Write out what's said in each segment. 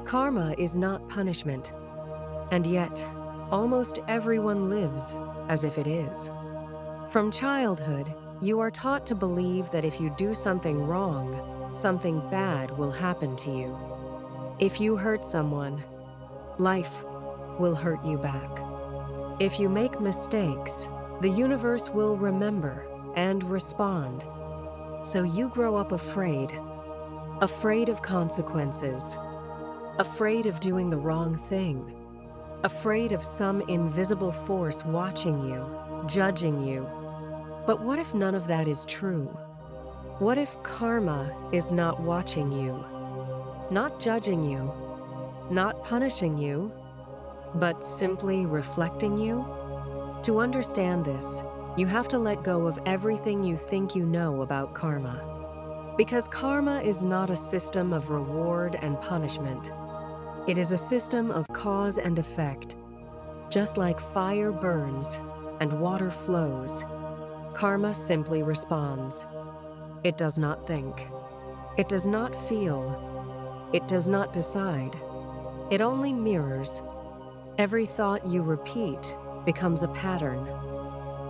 Karma is not punishment, and yet almost everyone lives as if it is. From childhood, you are taught to believe that if you do something wrong, something bad will happen to you. If you hurt someone, life will hurt you back. If you make mistakes, the universe will remember and respond. So you grow up afraid of consequences, afraid of doing the wrong thing, afraid of some invisible force watching you, judging you. But what if none of that is true? What if karma is not watching you, not judging you, not punishing you, but simply reflecting you? To understand this, you have to let go of everything you think you know about karma. Because karma is not a system of reward and punishment. It is a system of cause and effect. Just like fire burns and water flows, karma simply responds. It does not think. It does not feel. It does not decide. It only mirrors. Every thought you repeat becomes a pattern.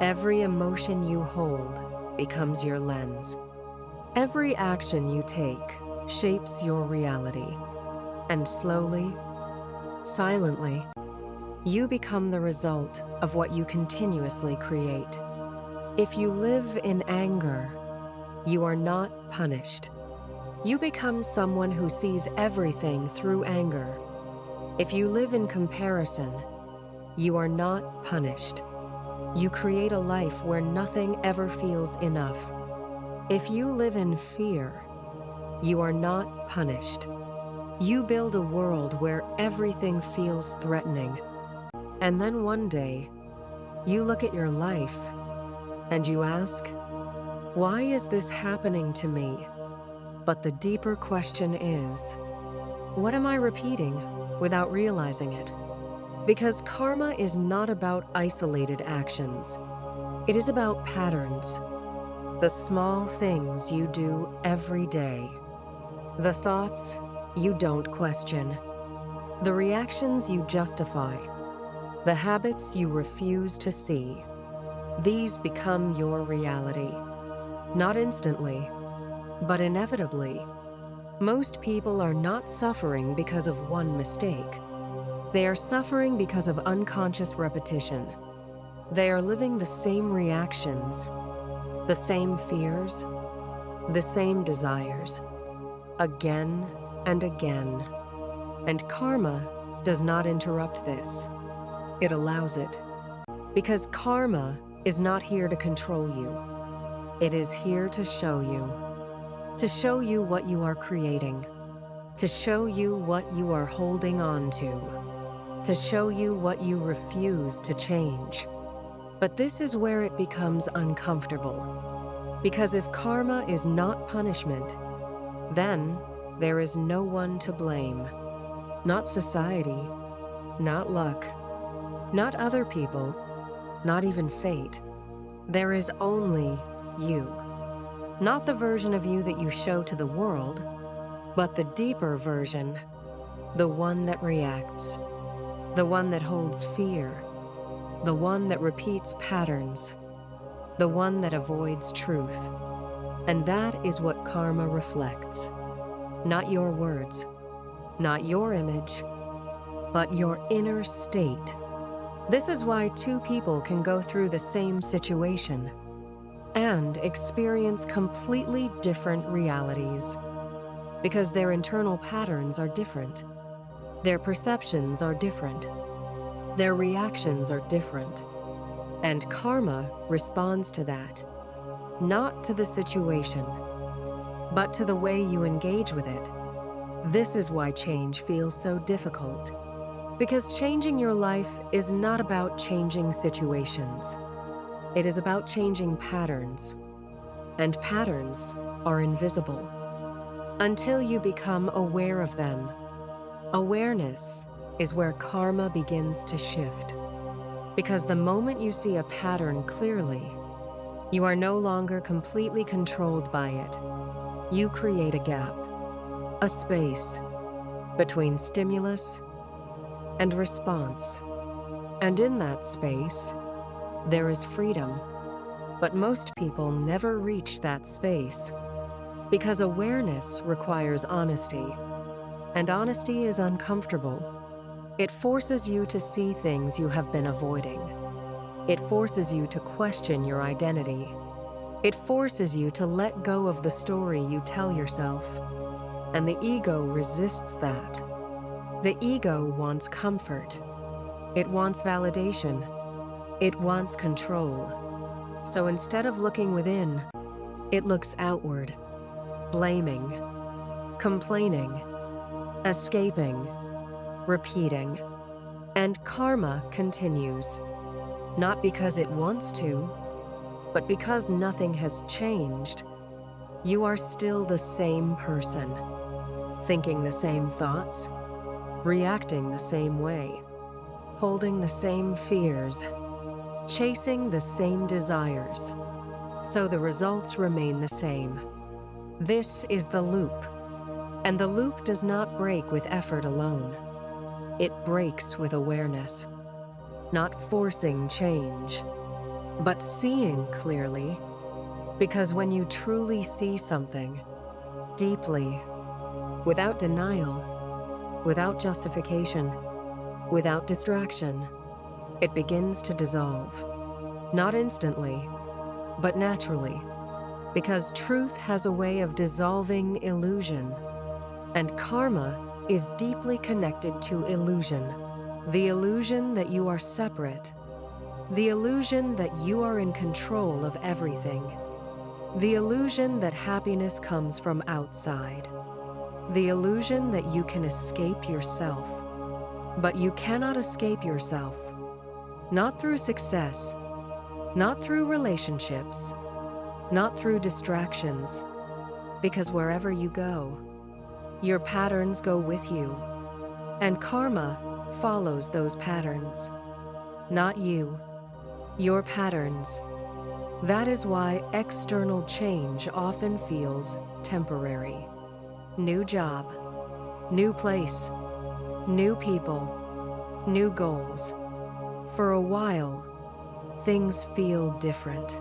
Every emotion you hold becomes your lens. Every action you take shapes your reality. And slowly, silently, you become the result of what you continuously create. If you live in anger, you are not punished. You become someone who sees everything through anger. If you live in comparison, you are not punished. You create a life where nothing ever feels enough. If you live in fear, you are not punished. You build a world where everything feels threatening. And then one day, you look at your life and you ask, why is this happening to me? But the deeper question is, what am I repeating without realizing it? Because karma is not about isolated actions. It is about patterns. The small things you do every day. The thoughts you don't question. The reactions you justify. The habits you refuse to see. These become your reality. Not instantly, but inevitably. Most people are not suffering because of one mistake. They are suffering because of unconscious repetition. They are living the same reactions, the same fears, the same desires, again and again. And karma does not interrupt this. It allows it. Because karma is not here to control you. It is here to show you what you are creating, to show you what you are holding on to show you what you refuse to change. But this is where it becomes uncomfortable. Because if karma is not punishment, then there is no one to blame. Not society, not luck, not other people, not even fate. There is only you. Not the version of you that you show to the world, but the deeper version, the one that reacts, the one that holds fear, the one that repeats patterns, the one that avoids truth. And that is what karma reflects. Not your words, not your image, but your inner state. This is why two people can go through the same situation and experience completely different realities, because their internal patterns are different. Their perceptions are different. Their reactions are different. And karma responds to that, not to the situation, but to the way you engage with it. This is why change feels so difficult. Because changing your life is not about changing situations. It is about changing patterns. And patterns are invisible until you become aware of them. Awareness is where karma begins to shift. Because the moment you see a pattern clearly, you are no longer completely controlled by it. You create a gap, a space, between stimulus and response. And in that space, there is freedom. But most people never reach that space because awareness requires honesty, and honesty is uncomfortable. It forces you to see things you have been avoiding. It forces you to question your identity. It forces you to let go of the story you tell yourself. And the ego resists that. The ego wants comfort. It wants validation. It wants control. So instead of looking within, it looks outward, blaming, complaining, escaping, repeating. And karma continues, not because it wants to, but because nothing has changed. You are still the same person, thinking the same thoughts, reacting the same way, holding the same fears, chasing the same desires. So the results remain the same. This is the loop. And the loop does not break with effort alone. It breaks with awareness, not forcing change, but seeing clearly. Because when you truly see something, deeply, without denial, without justification, without distraction, it begins to dissolve. Not instantly, but naturally. Because truth has a way of dissolving illusion. And karma is deeply connected to illusion. The illusion that you are separate. The illusion that you are in control of everything. The illusion that happiness comes from outside. The illusion that you can escape yourself. But you cannot escape yourself. Not through success, not through relationships, not through distractions. Because wherever you go, your patterns go with you. And karma follows those patterns. Not you, your patterns. That is why external change often feels temporary. New job, new place, new people, new goals. For a while, things feel different.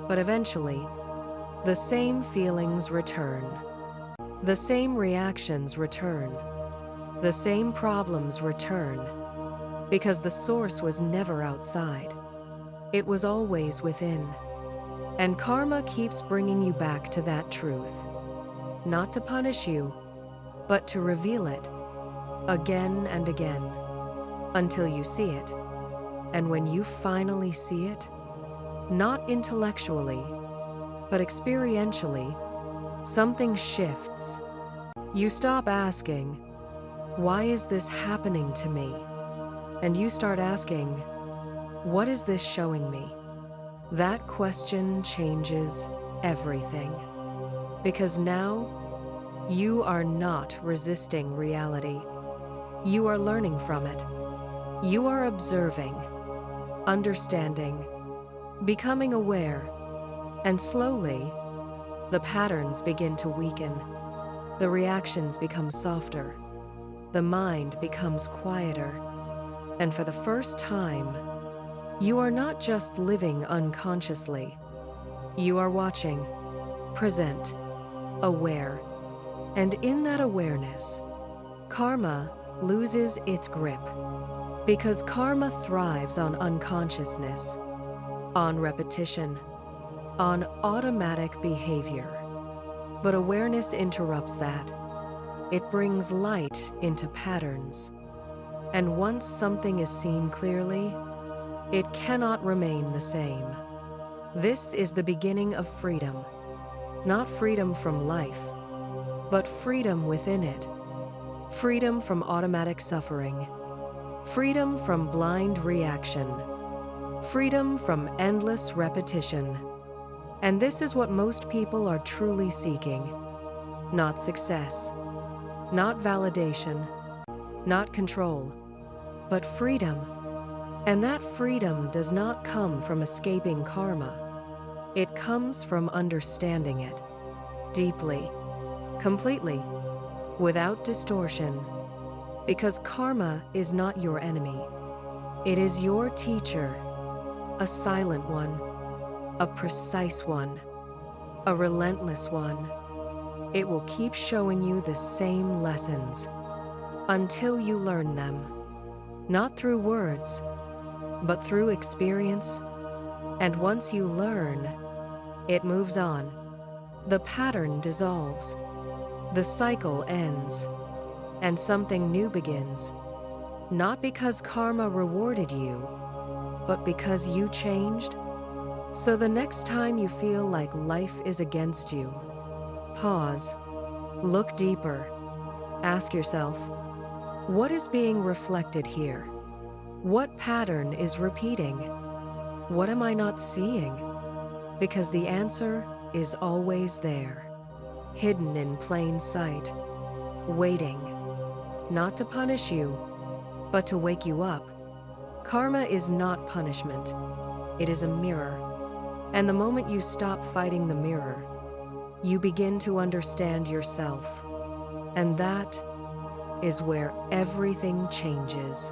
But eventually, the same feelings return. The same reactions return. The same problems return. Because the source was never outside. It was always within. And karma keeps bringing you back to that truth. Not to punish you, but to reveal it. Again and again. Until you see it. And when you finally see it, not intellectually, but experientially, something shifts. You stop asking, why is this happening to me? And you start asking, what is this showing me? That question changes everything. Because now, you are not resisting reality. You are learning from it. You are observing, understanding, becoming aware, and slowly, the patterns begin to weaken. The reactions become softer. The mind becomes quieter. And for the first time, you are not just living unconsciously. You are watching, present, aware. And in that awareness, karma loses its grip. Because karma thrives on unconsciousness, on repetition, on automatic behavior. But awareness interrupts that. It brings light into patterns. And once something is seen clearly, it cannot remain the same. This is the beginning of freedom. Not freedom from life, but freedom within it. Freedom from automatic suffering. Freedom from blind reaction. Freedom from endless repetition. And this is what most people are truly seeking. Not success, not validation, not control, but freedom. And that freedom does not come from escaping karma. It comes from understanding it deeply, completely, without distortion, Because karma is not your enemy. It is your teacher, a silent one, a precise one, a relentless one. It will keep showing you the same lessons until you learn them, not through words, but through experience. And once you learn, it moves on. The pattern dissolves, the cycle ends, and something new begins. Not because karma rewarded you, but because you changed. So the next time you feel like life is against you, pause, look deeper, ask yourself, what is being reflected here? What pattern is repeating? What am I not seeing? Because the answer is always there, hidden in plain sight, waiting, not to punish you, but to wake you up. Karma is not punishment. It is a mirror. And the moment you stop fighting the mirror, you begin to understand yourself. And that is where everything changes.